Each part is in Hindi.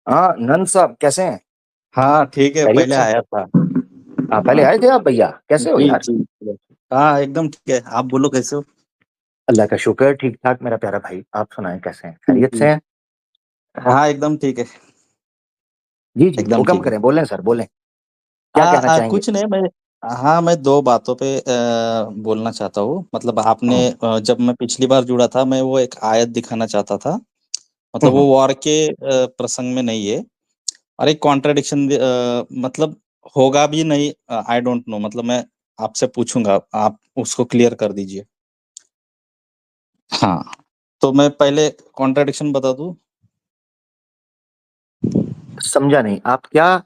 हाँ नंद साहब कैसे हैं? हाँ ठीक है, खैरियत पहले से? आया था। हाँ पहले हाँ आए थे आप भैया, कैसे हो जी यार? जी। हाँ एकदम ठीक है, आप बोलो कैसे हो। अल्लाह का शुक्र, ठीक ठाक मेरा प्यारा भाई। आप सुनाएं कैसे हैं? खैरियत जी। से हैं? हाँ एकदम ठीक है। जी जी, एकदम हुक्म ठीक है। करें, बोलें सर बोलें। क्या कहना चाहेंगे? कुछ नहीं, मैं हाँ मैं दो बातों पे बोलना चाहता हूँ। मतलब आपने हम्म जब मैं पिछली बार जुड़ा था, मैं वो एक आयत दिखाना चाहता था। मतलब हम्म। वो वॉर के प्रसंग में नहीं है। और एक कॉन्ट्रडिक्शन मतलब होगा भी नहीं, आई डोंट नो। मतलब मैं आपसे पूछूंगा, आप उसको क्लियर कर दीजिए। हाँ, तो मैं पहले कॉन्ट्रडिक्शन बता दूं। समझा नहीं, आप क्या?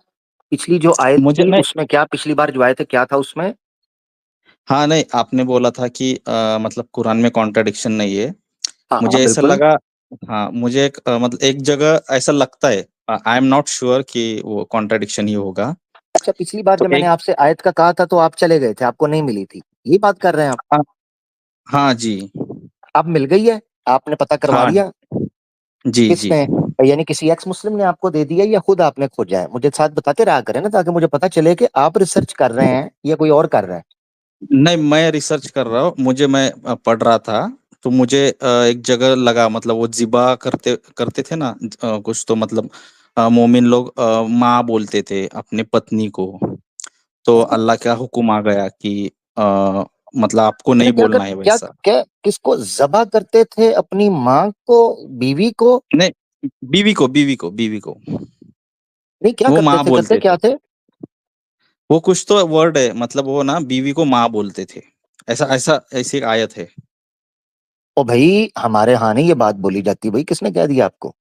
पिछली जो आयत मुझे थी नहीं। उसमें क्या, पिछली बार जो आए थे क्या था उसमें? हाँ नहीं, आपने बोला था कि मतलब कुरान में कॉन्ट्रडिक्शन नहीं है। हाँ हाँ मुझे ऐसा बिल्कुल। लगा। हाँ मुझे मतलब एक जगह ऐसा लगता है। आई एम नॉट श्योर कि वो कॉन्ट्रडिक्शन ही होगा। अच्छा, पिछली बार तो जब मैंने एक आपसे आयत का कहा था तो आप चले गए थे, आपको नहीं मिली थी, ये बात कर रहे हैं आप? हाँ, हाँ जी। अब मिल गई है? आपने पता करवा हाँ लिया? जी जी। किसने? यानी किसी एक्स मुस्लिम ने आपको दे दिया या खुद आपने खोजा है? मुझे साथ बताते रहा करें ना, ताकि मुझे पता चले कि आप रिसर्च कर रहे हैं या कोई और कर रहा है। नहीं, मैं रिसर्च कर रहा हूँ। मैं पढ़ रहा था। तो मुझे एक जगह लगा, मतलब वो जिबा करते करते थे ना। कुछ तो मतलब मोमिन लोग माँ बोलते थे अपनी पत्नी को। तो हाँ? अल्लाह का हुक्म आ गया कि मतलब आपको अच्छा, नहीं बोलना है क्या वैसा। क्या किसको जबा करते थे? अपनी माँ को? बीवी को? नहीं, बीवी को नहीं, क्या वो करते माँ थे, करते बोलते क्या थे। थे? वो कुछ तो वर्ड है, मतलब वो ना बीवी को माँ बोलते थे। ऐसा ऐसा ऐसी एक आयत है। ओ भाई, हमारे यहाँ नहीं ये बात बोली जाती भाई, किसने कह दिया आपको?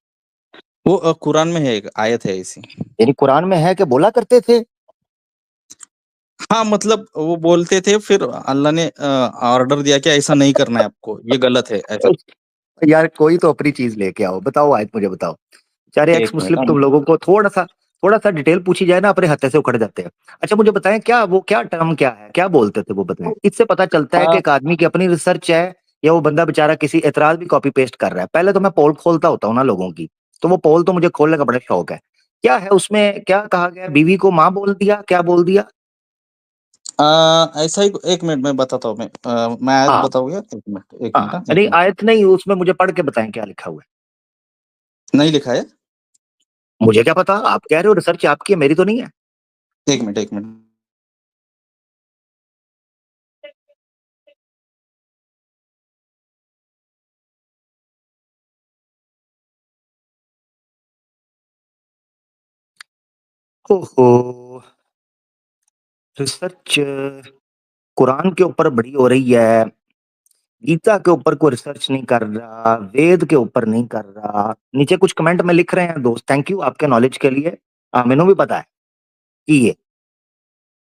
वो कुरान में है, एक आयत है ऐसी। यानी कुरान में है कि बोला करते थे? हाँ मतलब वो बोलते थे, फिर अल्लाह ने ऑर्डर दिया कि ऐसा नहीं करना है आपको, ये गलत है ऐसा। यार कोई तो अपनी चीज लेके आओ, बताओ आयत मुझे बताओ। सारे एक्स एक मिनट। मुस्लिम तुम लोगों को थोड़ा सा डिटेल पूछी जाए ना, अपने हत्थे से उखड़ जाते हैं। अच्छा मुझे बताएं, क्या वो क्या टर्म क्या है, क्या बोलते थे वो बताएं। इससे पता चलता है कि हाँ एक आदमी की अपनी रिसर्च है या वो बंदा बेचारा किसी एतराज भी कॉपी पेस्ट कर रहा है। पहले तो मैं पोल खोलता होता हूँ ना लोगों की, तो वो पोल तो मुझे खोलने का बड़ा शौक है। क्या है उसमें, क्या कहा गया? बीवी को माँ बोल दिया, क्या बोल दिया? ऐसा ही, एक मिनट में बताता हूँ। मैं आयत हाँ बताऊंगा। एक मिनट, एक मिनट, हाँ, हाँ, एक नहीं मिनट। आयत नहीं, उसमें मुझे पढ़ के बताएं क्या लिखा हुआ है। नहीं लिखा है। मुझे क्या पता, आप कह रहे हो रिसर्च आपकी है, मेरी तो नहीं है। एक मिनट, एक मिनट। ओहो, रिसर्च कुरान के ऊपर बड़ी हो रही है, गीता के ऊपर कोई रिसर्च नहीं कर रहा, वेद के ऊपर नहीं कर रहा। नीचे कुछ कमेंट में लिख रहे हैं दोस्त, थैंक यू आपके नॉलेज के लिए। मैनू भी पता है कि ये,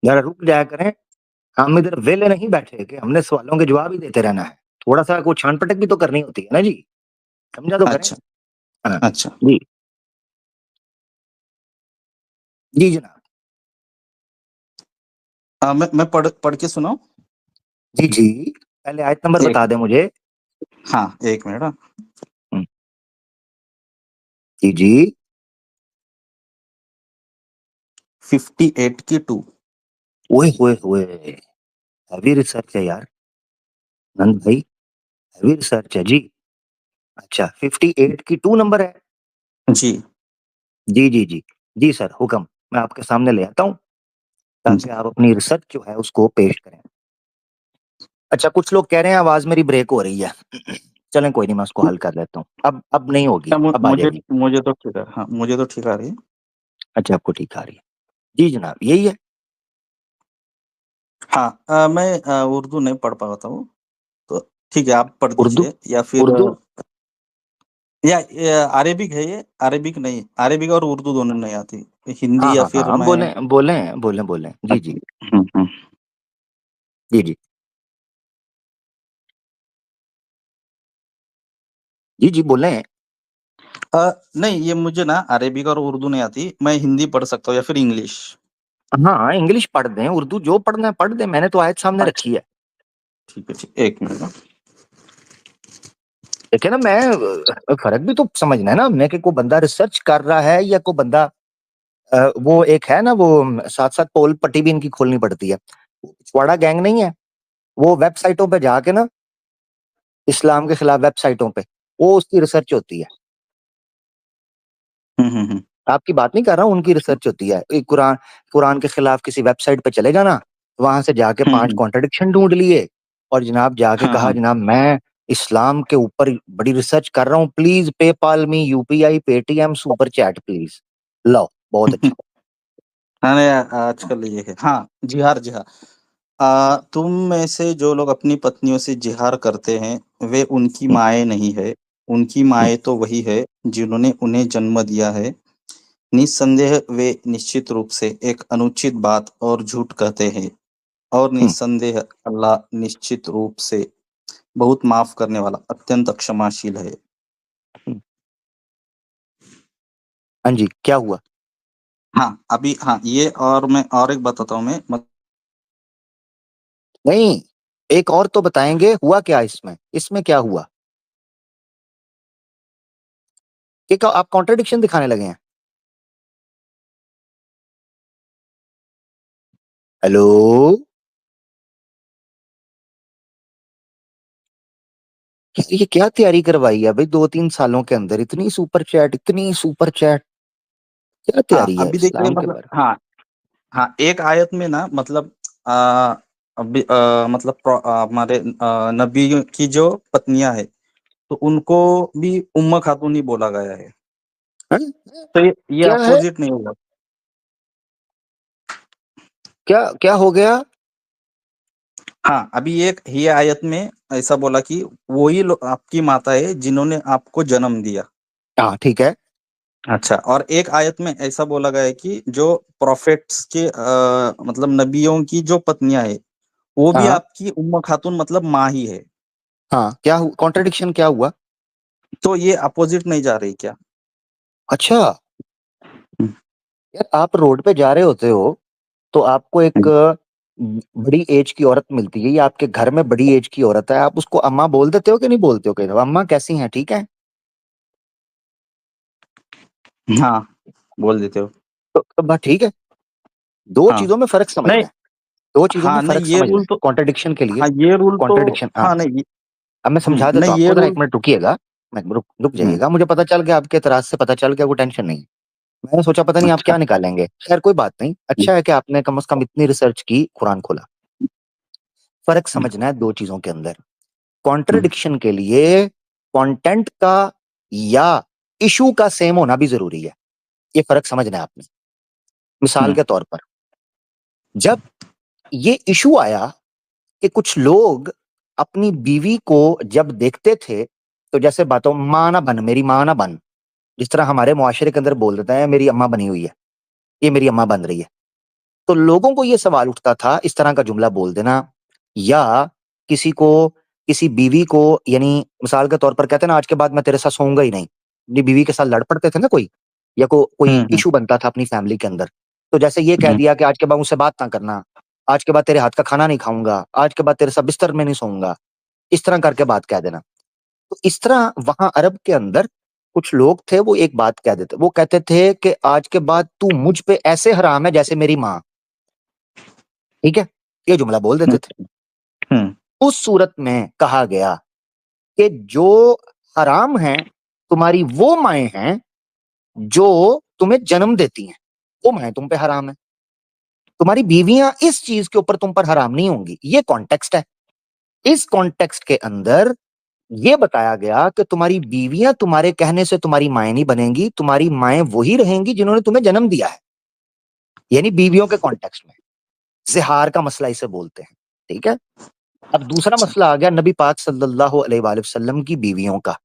जरा रुक जाया करें। हम इधर वेले नहीं बैठे कि हमने सवालों के जवाब ही देते रहना है। थोड़ा सा कुछ छान पटक भी तो करनी होती है ना जी, समझा तो करें। अच्छा। हाँ अच्छा। जी, जी जनाब। मैं पढ़ के सुनाऊं। जी जी, पहले आयत नंबर एक, बता दें मुझे। हाँ एक मिनट, हाँ। हम्म, जी जी। 58 की 2। ओए होए होए, हैवी रिसर्च है यार नंद भाई, हैवी रिसर्च है जी। अच्छा, 58 की 2 नंबर है? जी जी जी जी। जी सर हुक्म, मैं आपके सामने ले आता हूँ ताकि जी। आप अपनी रिसर्च जो है उसको पेश करें। अच्छा, कुछ लोग कह रहे हैं आवाज मेरी ब्रेक हो रही है। चलें कोई नहीं, मैं उसको हल कर लेता हूँ। अब नहीं होगी, अब आ मुझे जाएगी। मुझे तो ठीक है, हाँ मुझे तो ठीक आ रही है। अच्छा, आपको ठीक आ रही है? जी जनाब, यही है। हाँ मैं उर्दू नहीं पढ़ पाता हूँ। तो ठीक है, आप पढ़ उर्दू? दीजिए, या फिर उर्दू? या अरेबिक है ये। अरेबिक नहीं, अरेबिक और उर्दू दोनों नहीं आती। हाँ हिंदी या हाँ फिर हाँ, मैं। बोले बोले बोले बोले, जी जी। अच्छा। हम्म। जी जी। जी जी बोले। नहीं, ये मुझे ना अरेबिक और उर्दू नहीं आती। मैं हिंदी पढ़ सकता हूँ या फिर इंग्लिश। हाँ इंग्लिश पढ़ दें, उर्दू जो पढ़ना है पढ़ दें, मैंने तो आयत सामने अच्छा, रखी है। ठीक है, ठीक, एक मिनट ना। देखिए ना, मैं फर्क भी तो समझना है ना, मैं कि कोई बंदा रिसर्च कर रहा है या कोई बंदा वो एक है ना, वो साथ साथ पोल पट्टी भी इनकी खोलनी पड़ती है। पिछवाड़ा गैंग नहीं है, वो वेबसाइटों पे जाके ना, इस्लाम के खिलाफ वेबसाइटों पे, वो उसकी रिसर्च होती है। हुँ। आपकी बात नहीं कर रहा हूँ, उनकी रिसर्च होती है। कुरान कुरान के खिलाफ किसी वेबसाइट पे चले जाना, वहां से जाके हुँ, 5 हुँ। कॉन्ट्रडिक्शन ढूंढ लिए और जनाब जाके हाँ, कहा, हाँ। जनाब मैं इस्लाम के ऊपर बड़ी रिसर्च कर रहा हूँ, please PayPal me, UPI, Paytm, super chat please. लो, बहुत अच्छा। हाँ, नहीं आजकल ये है। हाँ, जिहार जिहार। तुम में से जो लोग अपनी पत्नियों से जिहार करते हैं, वे उनकी हम्म, माएँ नहीं है। उनकी हम्म, माएँ तो वही है, जिन्होंने उन्हें जन्म दिया है। निस्संदेह वे निश्चित रूप से एक अनुचित बात और झूठ कहते हैं और हम्म, निस्संदेह अल्लाह निश्चित रूप से बहुत माफ़ करने वाला, अत्यंत क्षमाशील है। हम्म। हाँ जी, क्या हुआ? हाँ, अभी हाँ, ये और मैं और एक बताता हूँ मैं मत नहीं, एक और तो बताएंगे, हुआ क्या इसमें, इसमें क्या हुआ? कि आप कॉन्ट्रडिक्शन दिखाने लगे हैं। हेलो। ये क्या तैयारी करवाई है भाई, 2-3 सालों के अंदर इतनी सुपर चैट, इतनी सुपर चैट, क्या हाँ, तैयारी है अभी देखिए इस्लाम के मतलब बारे हाँ, हाँ, एक आयत में ना मतलब अ, अभी मतलब हमारे नबी की जो पत्नियाँ हैं, तो उनको भी उम्म खातून ही बोला गया है। में? हैं? तो ये क्या है? अपोज़िट नहीं होगा। क्या क्या हो गया? हाँ, अभी एक ये आयत में ऐसा बोला कि वही लो आपकी माता है जिन्होंने आपको जन्म दिया। हाँ, ठीक है। अच्छा और एक आयत में ऐसा बोला गया है कि जो प्रोफेट्स के मतलब नबियों की जो पत्नियाँ हैं, वो भी हाँ, आपकी उम्म खातून मतलब माँ ही है। हाँ, क्या कॉन्ट्रडिक्शन क्या हुआ? तो ये अपोज़िट नहीं जा रही क्या? अच्छा, हुँ, यार आप रोड पे जा रहे होते हो, तो आपको एक हुँ। बड़ी एज की औरत मिलती है, या आपके घर में बड़ी एज की औरत है, आप उसको अम्मा बोल देते हो कि नहीं बोलते हो? कहीं अम्मा कैसी हैं, ठीक है? हाँ, बोल देते हो। तो बस ठीक है। दो हाँ, चीजों में फर्क समझना नहीं है, दो चीजों में हाँ, फर्क नहीं ये समझना रूल है तो कॉन्ट्रडिक्शन के लिए। हाँ, ये रूल तो कॉन्ट्रडिक्शन, हाँ। हाँ, नहीं अब मैं समझा देता नहीं हूँ ये आपको, जरा रूल 1 मिनट रुकिएगा। मैं रुक रुक हुँ, जाइएगा, मुझे पता चल गया, आपके एतराज से पता चल गया, वो टेंशन नहीं है। मैंने सोचा पता नहीं आप अच्छा। क्या निकालेंगे, खैर कोई बात नहीं, हुँ, अच्छा है कि आपने कम से कम इतनी रिसर्च की, कुरान खोला। फर्क हुँ, समझना है दो चीजों के अंदर। हुँ, कॉन्ट्रडिक्शन के लिए कंटेंट का या इशू का सेम होना भी जरूरी है, ये फर्क समझना है आपने। मिसाल हुँ, के तौर पर, जब ये इशू आया कि कुछ लोग अपनी बीवी को जब देखते थे, तो जैसे बातों, माँ ना बन, मेरी माँ ना बन, जिस तरह हमारे मुआशरे के अंदर बोल देता है, मेरी अम्मा बनी हुई है, ये मेरी अम्मा बन रही है, तो लोगों को ये सवाल उठता था, इस तरह का जुमला बोल देना, या किसी को, किसी बीवी को, यानी मिसाल के तौर पर कहते हैं ना, आज के बाद मैं तेरे साथ सोऊंगा ही नहीं, अपनी बीवी के साथ लड़ पड़ते थे ना कोई, या कोई हुँ, हुँ, इशू बनता था अपनी फैमिली के अंदर, तो जैसे ये कह हुँ, दिया कि आज के बाद मुझसे बात ना करना, आज के बाद तेरे हाथ का खाना नहीं खाऊंगा, आज के बाद तेरे साथ बिस्तर में नहीं सोऊंगा, इस तरह करके बात कह देना। तो इस तरह वहां अरब के अंदर कुछ लोग थे, वो एक बात कह देते, वो कहते थे कि आज के बाद तू मुझ पे ऐसे हराम है जैसे मेरी माँ, ठीक है, ये जुमला बोल देते हुँ, थे। हुँ, उस सूरत में कहा गया कि जो हराम हैं, तुम्हारी वो माएँ हैं जो तुम्हें जन्म देती हैं, वो माएँ तुम पे हराम है, तुम्हारी बीवियां इस चीज के ऊपर तुम पर हराम नहीं होंगी, ये कॉन्टेक्स्ट है। इस कॉन्टेक्स्ट के अंदर ये बताया गया कि तुम्हारी बीवियां तुम्हारे कहने से तुम्हारी माएँ नहीं बनेंगी, तुम्हारी माएँ वही रहेंगी जिन्होंने तुम्हें जन्म दिया है, यानी बीवियों के कॉन्टेक्स्ट में जिहार का मसला इसे बोलते हैं, ठीक है। अब दूसरा अच्छा। मसला आ गया नबी पाक सल्लल्लाहु अलैहि वसल्लम की बीवियों का,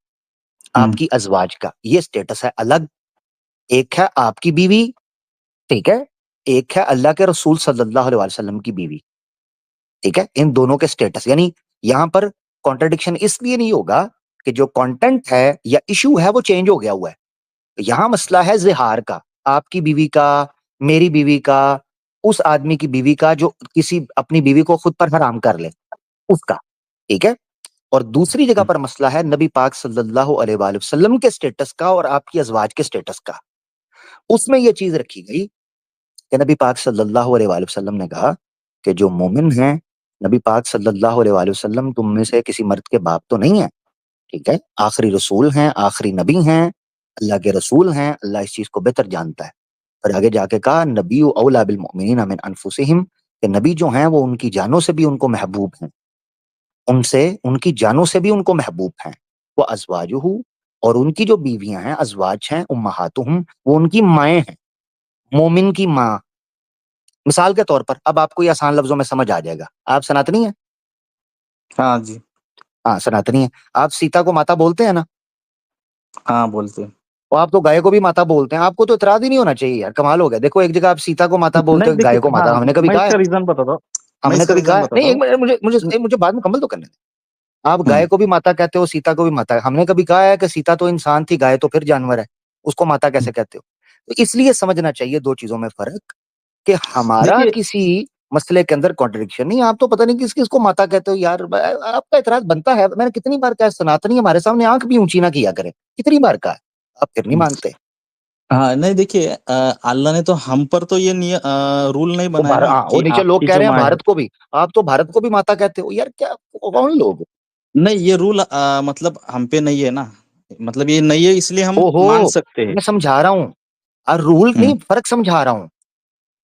हुँ, आपकी अज़वाज का, ये स्टेटस है अलग। एक है आपकी बीवी, ठीक है, एक है अल्लाह के रसूल सल्लल्लाहु अलैहि वसल्लम की बीवी, ठीक है, इन दोनों के स्टेटस, यानी यहां पर कॉन्ट्रडिक्शन इसलिए नहीं होगा कि जो कंटेंट है या इशू है वो चेंज हो गया हुआ है। यहां मसला है जिहार का, आपकी बीवी का, मेरी बीवी का, उस आदमी की बीवी का जो किसी अपनी बीवी को खुद पर हराम कर ले, उसका, ठीक है। और दूसरी जगह पर मसला है नबी पाक सल्लल्लाहु अलैहि वसल्लम के स्टेटस का और आपकी अजवाज के स्टेटस का। उसमें ये चीज रखी गई कि नबी पाक सल्लल्लाहु अलैहि वसल्लम ने कहा कि जो मोमिन है, नबी पाक सल्लल्लाहु अलैहि वसल्लम तुम में से किसी मर्द के बाप तो नहीं है, ठीक है, आखिरी रसूल हैं, आखिरी नबी हैं, अल्लाह के रसूल हैं, अल्लाह इस चीज को बेहतर जानता है। फिर आगे जाके कहा नबी औला बिल मुमिनीना मिन अनफुसिहिम, कि नबी जो हैं वो उनकी जानों से भी उनको महबूब हैं, उनसे उनकी जानों से भी उनको महबूब हैं। वो अजवाजुहु, और उनकी जो बीवियां हैं अजवाज हैं, उम्महातुहुम, वो उनकी माएँ हैं, मोमिन की माँ। मिसाल के तौर पर अब आपको ये आसान लफ्जों में समझ आ जाएगा। आप सनातनी हैं? हाँ जी। हाँ, सनातनी हैं। आप सीता को माता बोलते हैं ना? हाँ, बोलते हैं। और आप तो गाय को भी माता बोलते हैं। आपको तो इतराज ही नहीं होना चाहिए यार, कमाल हो गया। देखो एक जगह आप सीता को माता बोलते नहीं हो, देखिए, गाय को माता, हाँ, हमने कभी मैं कहा है? इसका रीज़न बताता हूँ मैं हमने इसका कभी कहा रीज़न है? बताता नहीं, एक हूँ। मिनट, मुझे हुँ, मुझे मुझे बात मुकम्मल तो करने दें। आप हुँ, गाय को भी माता कहते हो, सीता को भी माता, हमने कभी कहा है कि सीता तो इंसान थी, गाय तो फिर जानवर है, उसको माता हुँ। कैसे कहते हो? तो इसलिए समझना चाहिए दो चीजों में फर्क, कि हमारा देखिए, किसी मसले के अंदर कॉन्ट्रडिक्शन नहीं। आप तो पता नहीं किस किस को माता कहते हो यार। आपका इतराज बनता है। मैंने कितनी बार कहा है, सनातनी हमारे सामने आंख भी ऊंची ना किया करें, कितनी बार कहा है, आप फिर नहीं हुँ, मानते। हाँ, नहीं देखिए, अल्लाह ने तो हम पर तो ये रूल नहीं वो बनाया ना हाँ, वो कि नीचे लोग आपकी कह जो रहे हैं माँ है। भारत को भी, आप तो भारत को भी माता कहते हो यार, क्या कौन लोग? नहीं, ये रूल मतलब हम पे नहीं है ना, मतलब ये नहीं है इसलिए हम ओहो, मान सकते हैं। मैं समझा रहा हूँ, रूल हुँ, नहीं, फर्क समझा रहा हूँ।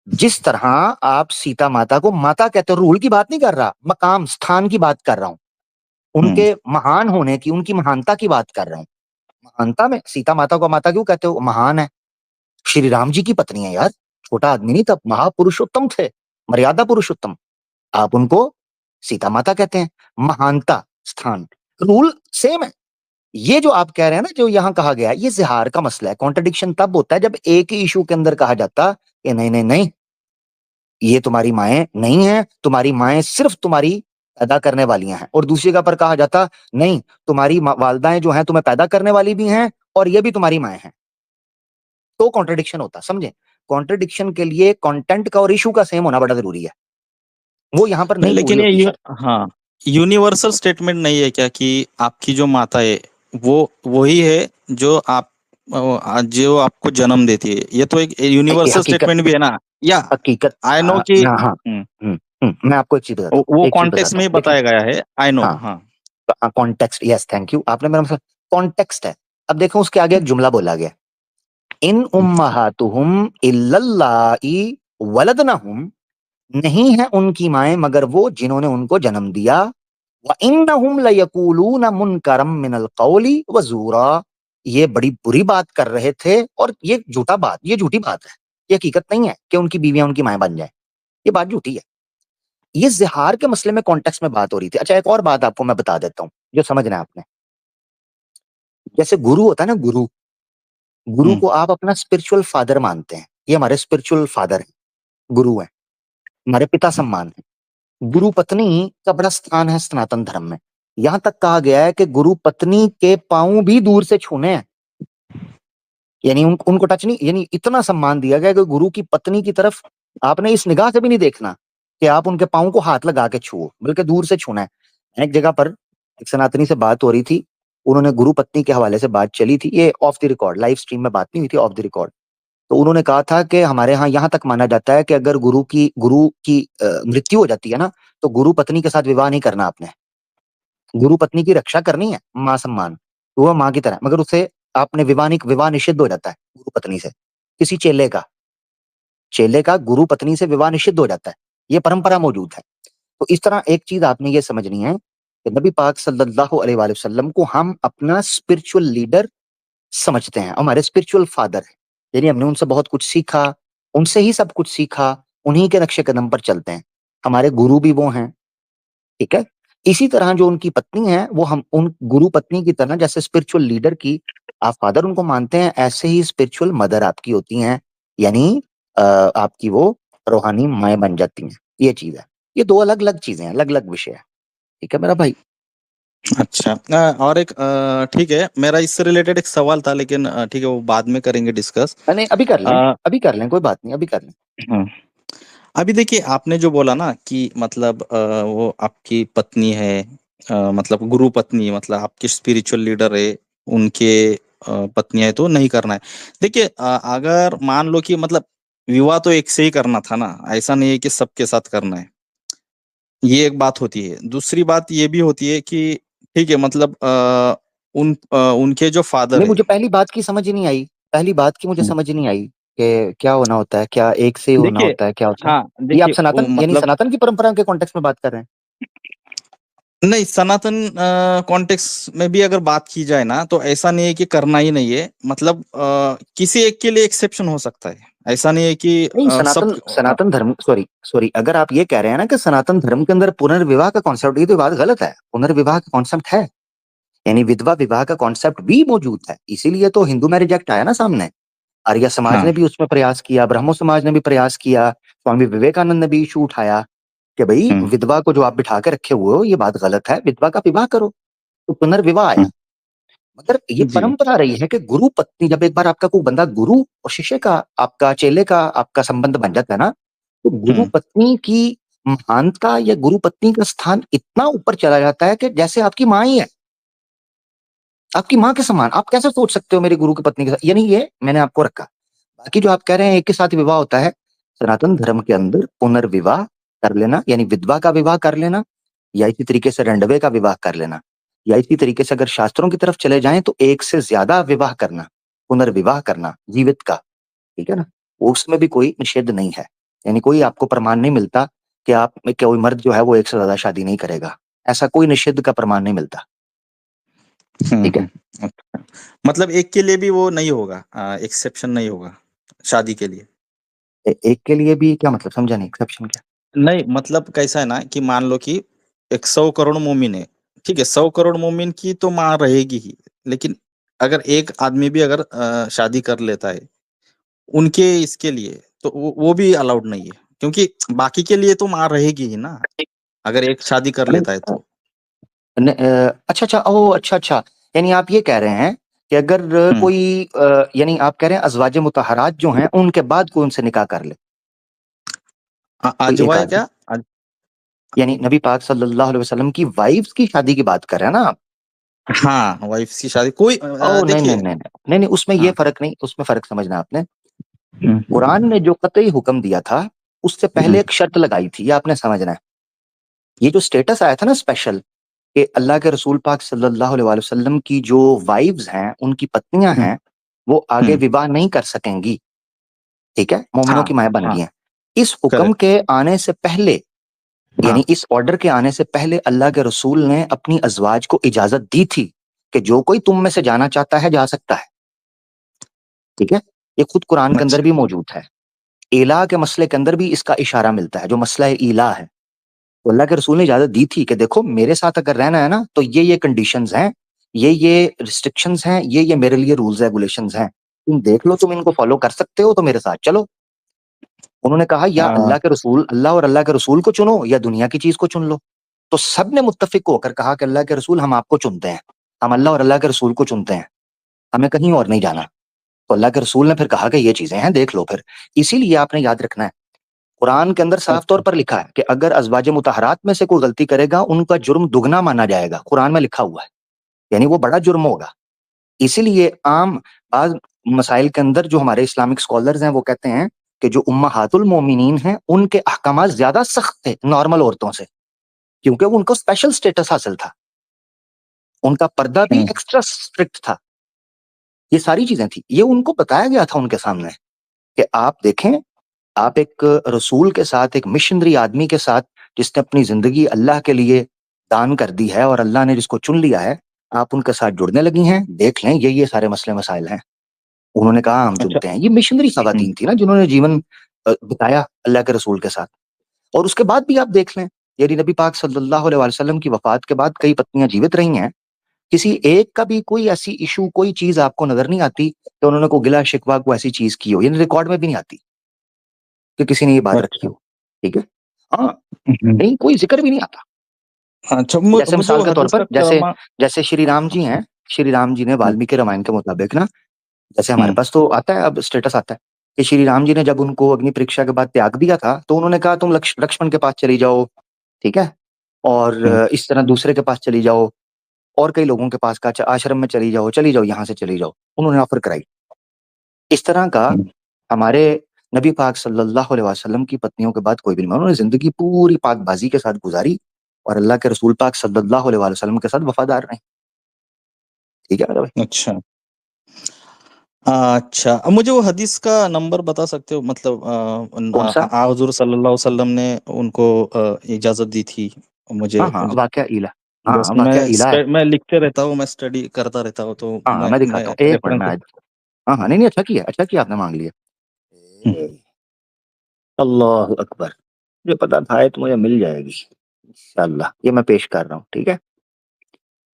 जिस तरह आप सीता माता को माता कहते हो, रूल की बात नहीं कर रहा, मकाम स्थान की बात कर रहा हूँ, हुँ, उनके महान होने की, उनकी महानता की बात कर रहा हूँ। महानता में सीता माता को माता क्यों कहते हो? महान है, श्री राम जी की पत्नी है यार, छोटा आदमी नहीं था, महापुरुषोत्तम थे, मर्यादा पुरुषोत्तम, आप उनको सीता माता कहते हैं। महानता, स्थान, रूल सेम है। ये जो आप कह रहे हैं ना, जो यहां कहा गया है, ये जिहार का मसला है। कॉन्ट्रडिक्शन तब होता है जब एक ही इशू के अंदर कहा जाता कि नहीं नहीं नहीं, ये तुम्हारी माएँ नहीं हैं, तुम्हारी माएँ सिर्फ तुम्हारी पैदा करने वालियाँ हैं, और दूसरी जगह पर कहा जाता नहीं, तुम्हारी वालदाएं जो हैं तुम्हें पैदा करने वाली भी हैं और ये भी तुम्हारी माएँ हैं। तो कॉन्ट्रडिक्शन होता, समझे? कॉन्ट्रडिक्शन के लिए कंटेंट का और इशू का सेम होना बड़ा जरूरी है, वो यहां पर नहीं नहीं पूरी लेकिन होती शर्त। हाँ, यूनिवर्सल स्टेटमेंट नहीं है क्या कि आपकी जो माता है, वो वही है जो जो आपको जन्म देती है? ये तो एक ये यूनिवर्सल हकीकत, स्टेटमेंट भी है ना? या हकीकत, आई नो हाँ कि हाँ हाँ, हुँ, मैं आपको एक चीज बताता हूँ, वो एक चीज कॉन्टेक्स्ट बताता में हूँ, ही देखिए। बताया गया है, आई नो, हाँ, हाँ। कॉन्टेक्स्ट, यस, थैंक यू, आपने मेरा मतलब, कॉन्टेक्स्ट है। अब देखो उसके आगे एक जुमला बोला गया, इन उम्महातुहुम इल्लल्लाई वलदनहुम, नहीं है उनकी माएं मगर वो जिन्होंने उनको जन्म दिया। व इन्नहुम लयकूलून मुनकरम मिनल कौली व ज़ूरा, ये बड़ी बुरी बात कर रहे थे, और ये झूठा बात, ये झूठी बात है, ये हकीकत नहीं है कि उनकी बीवियां उनकी माएं बन जाए, ये बात झूठी है। ये जिहार के मसले में कॉन्टेक्स्ट में बात हो रही थी। अच्छा, एक और बात आपको मैं बता देता हूँ जो समझना है आपने। जैसे गुरु होता है ना, गुरु, गुरु हुँ, को आप अपना स्पिरिचुअल फादर मानते हैं, ये हमारे स्पिरिचुअल फादर है, गुरु है, हमारे पिता हुँ, सम्मान है। गुरु पत्नी का बड़ा स्थान है सनातन धर्म में। यहां तक कहा गया है कि गुरु पत्नी के पांव भी दूर से छूने हैं, यानी उनको टच नहीं, यानी इतना सम्मान दिया गया कि गुरु की पत्नी की तरफ आपने इस निगाह से भी नहीं देखना कि आप उनके पांव को हाथ लगा के छुओ, बल्कि दूर से छूना है। एक जगह पर एक सनातनी से बात हो रही थी, उन्होंने गुरु पत्नी के हवाले से बात चली थी, ये of the record, live stream में बात नहीं हुई थी, ऑफ द रिकॉर्ड। तो उन्होंने कहा था कि हमारे यहाँ यहाँ तक माना जाता है कि अगर गुरु की मृत्यु हो जाती है ना, तो गुरु पत्नी के साथ विवाह नहीं करना आपने। गुरु पत्नी की रक्षा करनी है, माँ सम्मान, तो वह माँ की तरह, मगर उससे आपने विवाह निषिद्ध हो जाता है गुरु पत्नी से। किसी चेले का गुरु पत्नी से विवाह निषिद्ध हो जाता है, ये परंपरा मौजूद है। तो इस तरह एक चीज आपने ये समझनी है कि नबी पाक सल्लल्लाहु अलैहि वसल्लम को हम अपना स्पिरिचुअल लीडर समझते हैं, हमारे स्पिरिचुअल फादर है, यानी हमने उनसे बहुत कुछ सीखा, उनसे ही सब कुछ सीखा, उन्हीं के नक्शे कदम पर चलते हैं, हमारे गुरु भी वो हैं, ठीक है। इसी तरह जो उनकी पत्नी है, वो हम उन गुरु पत्नी की तरह, जैसे स्पिरिचुअल लीडर की आप फादर उनको मानते हैं, ऐसे ही स्पिरिचुअल मदर आपकी होती हैं, यानी आपकी वो रूहानी माएँ बन जाती हैं, ये चीज़ है। ये 2 अलग-अलग चीज़ें हैं, अलग-अलग विषय है, ठीक है मेरा भाई? अच्छा। और एक ठीक है, मेरा इससे रिलेटेड एक सवाल था लेकिन ठीक है वो बाद में करेंगे डिस्कस। नहीं, अभी कर लें, कोई बात नहीं, अभी कर लें। हुँ। अभी देखिए आपने जो बोला ना कि मतलब वो आपकी पत्नी है मतलब गुरु पत्नी, मतलब आपके स्पिरिचुअल लीडर है, उनके पत्नियां है, तो नहीं करना है। देखिए, अगर मान लो कि मतलब विवाह तो एक से ही करना था ना, ऐसा नहीं है कि सबके साथ करना है। ये एक बात होती है। दूसरी बात ये भी होती है कि ठीक है, मतलब उनके जो फादर नहीं, है। मुझे पहली बात की समझ ही नहीं आई। पहली बात की मुझे हम्म। समझ ही नहीं आई कि क्या होना होता है, क्या एक से ही होना देखिए, होता है, क्या होता है? हाँ ये आप देखिए, सनातन यानी मतलब सनातन की परंपरा के कॉन्टेक्स्ट में बात कर रहे हैं? नहीं, सनातन कॉन्टेक्स्ट में भी अगर बात की जाए ना, तो ऐसा नहीं है कि करना ही नहीं है। मतलब किसी एक के लिए एक्सेप्शन हो सकता है, ऐसा नहीं है कि नहीं, सब। सनातन सनातन धर्म, सॉरी सॉरी, अगर आप ये कह रहे हैं ना कि सनातन धर्म के अंदर पुनर्विवाह का कॉन्सेप्ट, ये तो बात गलत है। पुनर्विवाह का कॉन्सेप्ट है, यानी विधवा विवाह का कॉन्सेप्ट भी मौजूद है। इसीलिए तो हिंदू मैरिज एक्ट आया ना सामने। आर्य समाज हाँ। ने भी उसमें प्रयास किया, ब्रह्मो समाज ने भी प्रयास किया, स्वामी विवेकानंद ने भी इशू उठाया कि भाई हम्म। विधवा को जो आप बिठा के रखे हुए हो, ये बात गलत है, विधवा का विवाह करो। तो पुनर्विवाह आया। हम्म। मगर ये जी। परंपरा रही है कि गुरु पत्नी, जब एक बार आपका कोई बंदा गुरु और शिष्य का, आपका चेले का आपका संबंध बन जाता है ना, तो गुरु हम्म। पत्नी की महानता या गुरु पत्नी का स्थान इतना ऊपर चला जाता है कि जैसे आपकी माँ ही है, आपकी माँ के समान। आप कैसे सोच सकते हो मेरी गुरु की पत्नी के साथ? यानी ये मैंने आपको रखा। बाकी जो आप कह रहे हैं एक के साथ विवाह होता है, सनातन धर्म के अंदर पुनर्विवाह कर लेना, यानी विधवा का विवाह कर लेना, या इसी तरीके से रंडवे का विवाह कर लेना, या इसी तरीके से अगर शास्त्रों की तरफ चले जाएं तो एक से ज्यादा विवाह करना, पुनर्विवाह करना जीवित का, ठीक है ना? उसमें भी कोई निषेध नहीं है। यानी कोई आपको प्रमाण नहीं मिलता कि आप में कोई मर्द जो है वो एक से ज्यादा शादी नहीं करेगा। ऐसा कोई निषेध का प्रमाण नहीं मिलता। ठीक है? अच्छा। मतलब एक के लिए भी वो नहीं होगा, एक्सेप्शन नहीं होगा शादी के लिए? एक के लिए भी क्या मतलब, समझा नहीं, एक्सेप्शन क्या? नहीं, मतलब कैसा है ना कि मान लो कि 100 करोड़ मोमिन है। ठीक है, 100 करोड़ मोमिन की तो माँ रहेगी ही, लेकिन अगर एक आदमी भी अगर शादी कर लेता है उनके इसके लिए, तो वो भी अलाउड नहीं है, क्योंकि बाकी के लिए तो माँ रहेगी ही ना, अगर एक शादी कर लेता है तो। अच्छा अच्छा, ओ अच्छा अच्छा, यानी आप ये कह रहे हैं कि अगर हम्म। कोई यानी आप कह रहे हैं अजवाज मुतहरात जो हैं उनके बाद कोई उनसे निकाह कर ले, कोई एक अजवाय आदमी, क्या? यानी नबी पाक सल्लल्लाहु अलैहि वसल्लम की वाइफ्स की शादी की बात कर रहे हैं ना आप? हाँ, वाइफ की शादी कोई ओ नहीं नहीं देखिए। नहीं नहीं नहीं नहीं, उसमें ये हाँ। फर्क नहीं, उसमें फर्क समझना आपने। हम्म। कुरान ने जो कतई हुक्म दिया था, उससे पहले हम्म। एक शर्त लगाई थी, ये आपने समझना है। ये जो स्टेटस आया था ना स्पेशल, कि अल्लाह के रसूल पाक सल्लल्लाहु अलैहि वसल्लम की जो वाइफ्स हैं, उनकी पत्नियां हम्म। हैं, वो आगे हम्म। विवाह नहीं कर सकेंगी। ठीक है, मोमिनों हाँ। की माएं बन हाँ। गई हैं। इस हुक्म करेक्ट। के आने से पहले, हाँ। यानी इस ऑर्डर के आने से पहले अल्लाह के रसूल ने अपनी अजवाज को इजाजत दी थी कि जो कोई तुम में से जाना चाहता है जा सकता है। ठीक है, ये खुद कुरान के अंदर अच्छा। भी मौजूद है। इला के मसले के अंदर भी इसका इशारा मिलता है, जो मसला इला है। तो अल्लाह के रसूल ने इजाजत दी थी कि देखो मेरे साथ अगर रहना है ना, तो ये कंडीशंस हैं, ये रिस्ट्रिक्शंस हैं, ये मेरे लिए रूल्स रेगुलेशंस हैं, तुम देख लो, तुम इनको फॉलो कर सकते हो तो मेरे साथ चलो। उन्होंने कहा या आ, अल्लाह के रसूल, अल्लाह और अल्लाह के रसूल को चुनो, या दुनिया की चीज को चुन लो। तो सब ने मुत्तफिक होकर कहा कि अल्लाह के रसूल हम आपको चुनते हैं, हम अल्लाह और अल्लाह के रसूल को चुनते हैं, हमें कहीं और नहीं जाना। तो अल्लाह के रसूल ने फिर कहा कि ये चीजें हैं, देख लो फिर। इसीलिए आपने याद रखना है, कुरान के अंदर साफ तौर अच्छा। पर लिखा है कि अगर अजवाज मुतहरात में से कोई गलती करेगा, उनका जुर्म दुगना माना जाएगा, कुरान में लिखा हुआ है। यानी वो बड़ा जुर्म होगा। इसीलिए आम बाज मसाइल के अंदर जो हमारे इस्लामिक स्कॉलर्स हैं वो कहते हैं कि जो उम्महातुल मोमिनीन हैं उनके अहकामात ज्यादा सख्त थे नॉर्मल औरतों से, क्योंकि वो उनको स्पेशल स्टेटस हासिल था, उनका पर्दा भी हम्म। एक्स्ट्रा स्ट्रिक्ट था। ये सारी चीजें थी, ये उनको बताया गया था उनके सामने कि आप देखें, आप एक रसूल के साथ, एक मिशनरी आदमी के साथ, जिसने अपनी जिंदगी अल्लाह के लिए दान कर दी है और अल्लाह ने जिसको चुन लिया है, आप उनके साथ जुड़ने लगी हैं, देख लें ये सारे मसले मसाइल हैं। उन्होंने कहा हम अच्छा। चुनते हैं। ये मिशनरी हम्म। खवातीन थी ना जिन्होंने जीवन बिताया अल्लाह के रसूल के साथ। और उसके बाद भी आप देख लें, यदि नबी पाक सल्लल्लाहु अलैहि वसल्लम की वफात के बाद कई पत्नियां जीवित रही हैं, किसी एक का भी कोई ऐसी इशू, कोई चीज आपको नजर नहीं आती कि उन्होंने को गिला शिकवा को ऐसी चीज की हो, यानी रिकॉर्ड में भी नहीं आती कि किसी ने ये बात रखी अच्छा। हो। ठीक है, हाँ, हम्म। नहीं कोई जिक्र भी नहीं आता। अच्छा, जैसे मुझे मिसाल वो के तौर हदीस पर, का क्या जैसे मा... जैसे श्री राम जी हैं, श्री राम जी ने हम्म। वाल्मीकि रामायण के मुताबिक ना, जैसे हमारे हम्म। पास तो आता है, अब स्टेटस आता है कि श्री राम जी ने जब उनको अग्नि परीक्षा के बाद त्याग दिया था, तो उन्होंने कहा तुम लक्ष्मण के पास चली जाओ। ठीक है, और इस तरह दूसरे के पास चली जाओ, और कई लोगों के पास कहा अच्छा आश्रम में चली जाओ, यहाँ से चली जाओ, उन्होंने ऑफर कराई। इस तरह का हमारे नबी पाक सल्लल्लाहु अलैहि वसल्लम की पत्नियों के बाद कोई भी नहीं, उन्होंने जिंदगी पूरी पाकबाजी के साथ गुजारी और अल्लाह के रसूल पाक सल्लल्लाहु अलैहि वसल्लम के साथ वफादार रहे। ठीक है मेरे भाई। अच्छा अच्छा, अब मुझे वो हदीस का नंबर बता सकते हो, मतलब कौन सा? हुजूर सल्लल्लाहु अलैहि वसल्लम ने उनको इजाजत दी थी मुझे। हाँ हाँ, वाकया इला। हाँ बस वाकया इला है। मैं लिखते रहता हूँ, मैं स्टडी करता रहता हूँ, तो हाँ मैं मैं दिखाता हूँ, एक मिनट में रेफरेंस। आज। हाँ हाँ, नहीं नहीं, अच्छा किया आपने मांग लिया। अल्लाह अकबर। मुझे पता था आयत मुझे मिल जाएगी इंशाल्लाह, ये मैं पेश कर रहा हूँ, ठीक है।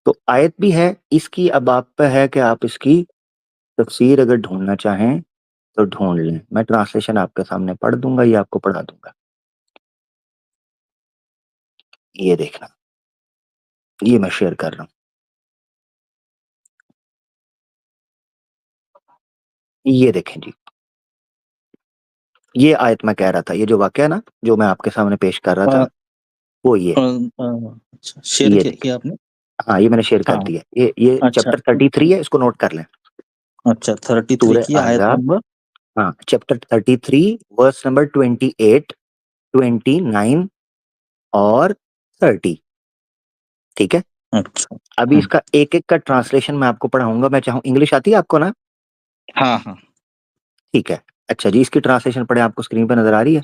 तो आयत भी है इसकी, अब आप पे है कि आप इसकी तफसीर अगर ढूंढना चाहें तो ढूंढ लें। मैं ट्रांसलेशन आपके सामने पढ़ दूंगा या आपको पढ़ा दूंगा। ये देखना, ये मैं शेयर कर रहा हूँ। ये देखें जी, ये आयत मैं कह रहा था, ये जो वाकया ना जो मैं आपके सामने पेश कर रहा था, वो अच्छा, शेयर ये किया देखिए। आपने? हाँ ये मैंने शेयर कर हाँ, दिया, ये अच्छा चैप्टर 33 है, इसको नोट कर लें। अच्छा, 33 सूरह की आयत अहज़ाब, नंबर। हाँ चैप्टर 33 वर्स नंबर 28, 29 और 30। ठीक है। अच्छा। अभी इसका एक एक का ट्रांसलेशन मैं आपको पढ़ाऊंगा। मैं चाहूँ, इंग्लिश आती है आपको ना? हाँ हाँ। ठीक है। अच्छा जी, इसकी ट्रांसलेशन पढ़े, आपको स्क्रीन पर नजर आ रही है?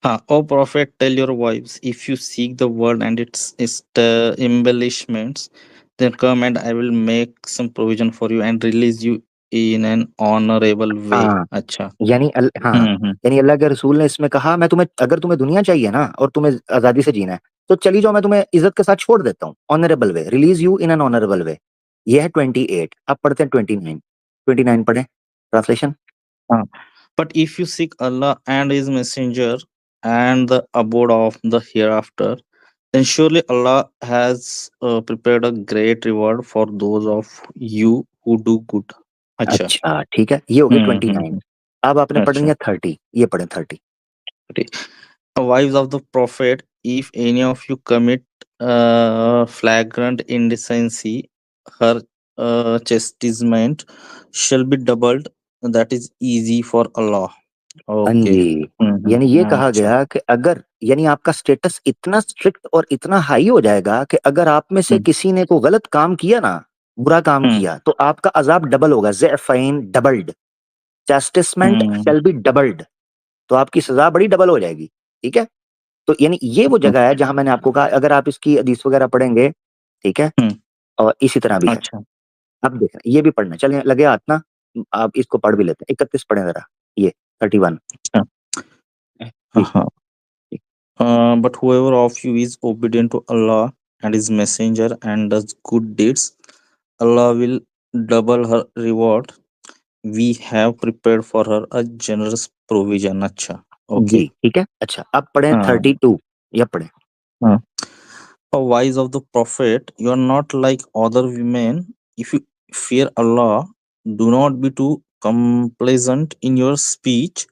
हाँ, ओ prophet, tell your wives, if you seek the world and its embellishments, then come and I will make some provision for you and release you in an honorable way. हाँ, अच्छा। हाँ, हम्म। यानी अल्लाह के रसूल ने इसमें कहा, मैं तुम्हें, अगर तुम्हें दुनिया चाहिए ना और तुम्हें आजादी से जीना है तो चली जाओ, मैं तुम्हें इज्जत के साथ छोड़ देता हूँ, honourable way, release you in an honourable way. ये है 28। अब पढ़ते हैं 29। 29 पढ़े ट्रांसलेशन। हाँ, but if you seek Allah and His Messenger and the abode of the hereafter, then surely Allah has prepared a great reward for those of you who do good. अच्छा। अच्छा ठीक है, ये हो गई 29। हम्म। अब आपने पढ़नी अच्छा। है 30, ये पढ़े 30। Wives of the prophet, if any of you commit flagrant indecency, her chastisement shall be doubled. That is easy for Allah. हाँ Okay. जी, यानी ये कहा अच्छा। गया कि अगर, यानी आपका स्टेटस इतना स्ट्रिक्ट और इतना हाई हो जाएगा कि अगर आप में से हम्म किसी ने को गलत काम किया ना, बुरा काम हम्म किया, तो आपका अजाब डबल होगा, ज़िअफ़ैन doubled, chastisement hmm shall be doubled. तो आपकी सजा बड़ी डबल हो जाएगी। ठीक है। तो यानी ये वो जगह है जहां मैंने आपको कहा अगर आप इसकी हदीस वगैरह पढ़ेंगे, ठीक है, हम्म, और इसी तरह भी है। अच्छा। अब देखना, ये भी पढ़ना, चलिए लगे हाथ ना, आप इसको पढ़ भी लेते हैं। 31 पढ़े जरा, ये 31 अच्छा। जी हाँ। जी। But whoever of you is obedient to Allah and His Messenger and does good deeds, Allah will double her reward. We have prepared for her a generous provision. अच्छा। जी Okay. ठीक है। अच्छा अब पढ़े हाँ 32, या पढ़े। हाँ। O wives of the Prophet, you are not like other women. If you fear Allah, do not be too complacent in your speech,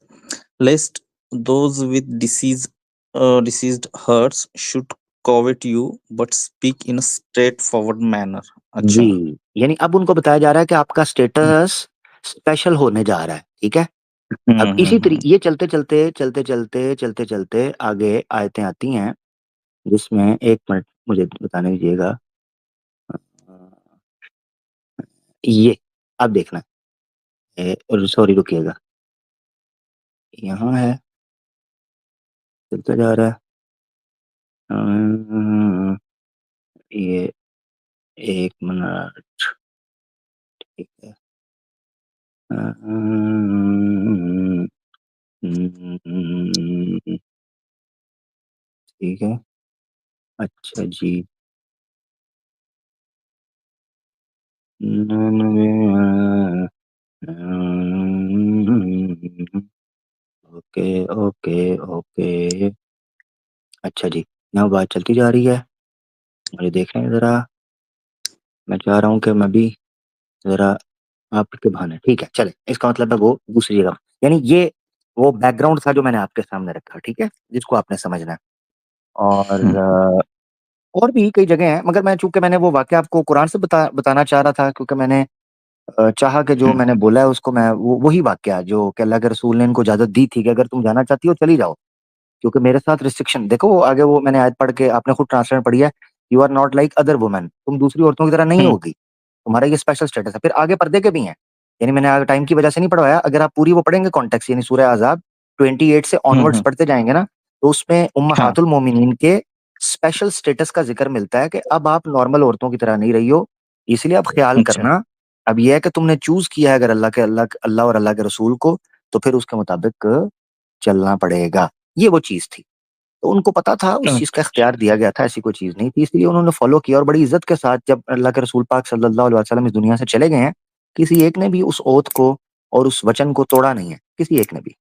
lest those with diseased hearts should covet you, but speak in a straightforward manner. अच्छा। जी, यानी अब उनको बताया जा रहा है कि आपका स्टेटस स्पेशल होने जा रहा है। ठीक है। अब इसी हम्म। तरीके ये चलते चलते आगे आयतें आती हैं, जिसमें एक मिनट मुझे बताने दीजिएगा। ये अब देखना, और सॉरी रुकिएगा, यहाँ है, चलता जा रहा है। ये एक मिनट, ठीक है। ठीक है। अच्छा जी। Okay okay okay. अच्छा जी, यहाँ बात चलती जा रही है, मुझे देख रहे हैं जरा, मैं चाह रहा हूँ कि मैं भी जरा आपके बहाने, ठीक है चले, इसका मतलब है वो दूसरी जगह, यानी ये वो बैकग्राउंड था जो मैंने आपके सामने रखा, ठीक है? जिसको आपने समझना है। और हुँ, और भी कई जगह हैं, मगर मैं चूँकि मैंने वो वाक़या आपको कुरान से बताना चाह रहा था, क्योंकि मैंने चाहा कि जो हुँ, मैंने बोला है उसको मैं वो वही वाक़या जो कि अल्लाह के रसूल ने इनको इजाज़त दी थी कि अगर तुम जाना चाहती हो चली जाओ। क्योंकि मेरे साथ रिस्ट्रिक्शन देखो, वो आगे वो मैंने आयत पढ़ के आपने खुद ट्रांसलेट में पढ़ी है, "you are not like other women" तुम दूसरी औरतों की तरह नहीं हुँ, होगी। तुम्हारा ये स्पेशल स्टेटस है। फिर आगे पर्दे के भी हैं। यानी मैंने आगे टाइम की वजह से नहीं पढ़वाया, अगर आप पूरी वो पढ़ेंगे कॉन्टेक्स्ट यानी सूरह अहज़ाब 28 से हुँ, ऑनवर्ड्स हुँ, पढ़ते जाएँगे ना, तो उसमें हाँ, उम्महातुल मोमिनीन के स्पेशल स्टेटस का ज़िक्र मिलता है कि अब आप नॉर्मल औरतों की तरह नहीं रही हो, इसलिए अब ख़्याल अच्छा, करना, अब ये है कि तुमने चूज़ किया है अगर अल्लाह और अल्लाह के रसूल को, तो फिर उसके मुताबिक चलना पड़ेगा। ये वो चीज़ थी। तो उनको पता था, उस चीज़ का अच्छा, इख्तियार दिया गया था, ऐसी कोई चीज़ नहीं थी, इसलिए उन्होंने फ़ॉलो किया और बड़ी इज़्ज़त के साथ जब अल्लाह के रसूल पाक सल्लल्लाहु अलैहि वसल्लम इस दुनिया से चले गए हैं, किसी एक ने भी उस ओथ को और उस वचन को तोड़ा नहीं है, किसी एक ने भी।